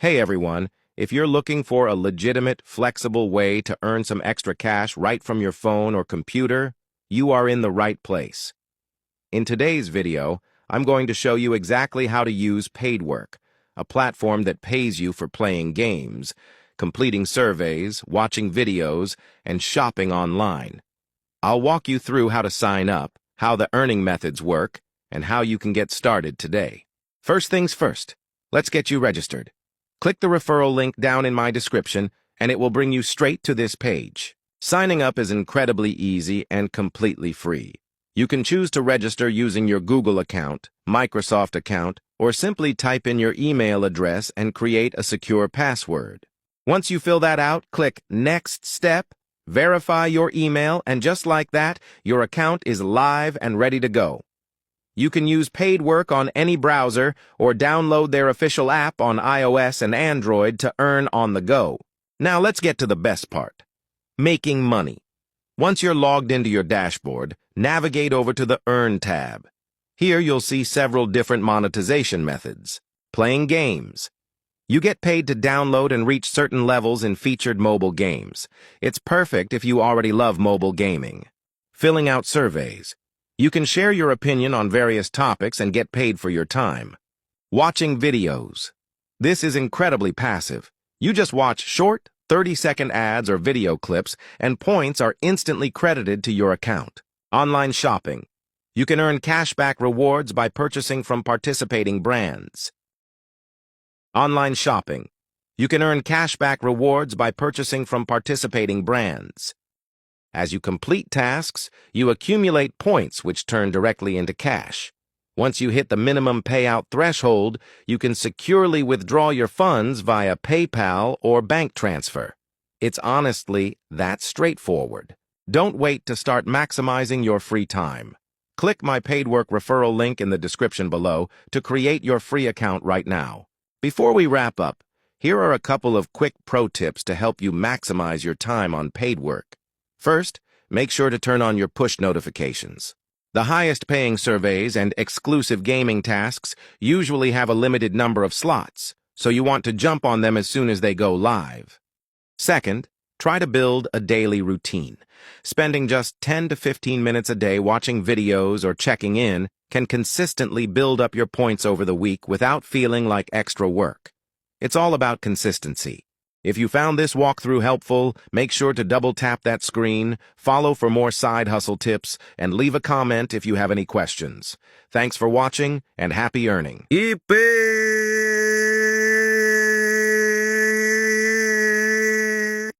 Hey everyone, if you're looking for a legitimate, flexible way to earn some extra cash right from your phone or computer, you are in the right place. In today's video, I'm going to show you exactly how to use Paidwork, a platform that pays you for playing games, completing surveys, watching videos, and shopping online. I'll walk you through how to sign up, how the earning methods work, and how you can get started today. First things first, let's get you registered. Click the referral link down in my description, and it will bring you straight to this page. Signing up is incredibly easy and completely free. You can choose to register using your Google account, Microsoft account, or simply type in your email address and create a secure password. Once you fill that out, click Next Step, verify your email, and just like that, your account is live and ready to go. You can use Paidwork on any browser or download their official app on iOS and Android to earn on the go. Now let's get to the best part, making money. Once you're logged into your dashboard, navigate over to the Earn tab. Here you'll see several different monetization methods. Playing games. You get paid to download and reach certain levels in featured mobile games. It's perfect if you already love mobile gaming. Filling out surveys. You can share your opinion on various topics and get paid for your time. Watching videos. This is incredibly passive. You just watch short, 30-second ads or video clips, and points are instantly credited to your account. Online shopping. You can earn cashback rewards by purchasing from participating brands. Online shopping. You can earn cashback rewards by purchasing from participating brands. As you complete tasks, you accumulate points which turn directly into cash. Once you hit the minimum payout threshold, you can securely withdraw your funds via PayPal or bank transfer. It's honestly that straightforward. Don't wait to start maximizing your free time. Click my Paidwork referral link in the description below to create your free account right now. Before we wrap up, here are a couple of quick pro tips to help you maximize your time on Paidwork. First, make sure to turn on your push notifications. The highest-paying surveys and exclusive gaming tasks usually have a limited number of slots, so you want to jump on them as soon as they go live. Second, try to build a daily routine. Spending just 10 to 15 minutes a day watching videos or checking in can consistently build up your points over the week without feeling like extra work. It's all about consistency. If you found this walkthrough helpful, make sure to double-tap that screen, follow for more side hustle tips, and leave a comment if you have any questions. Thanks for watching, and happy earning. Yippee!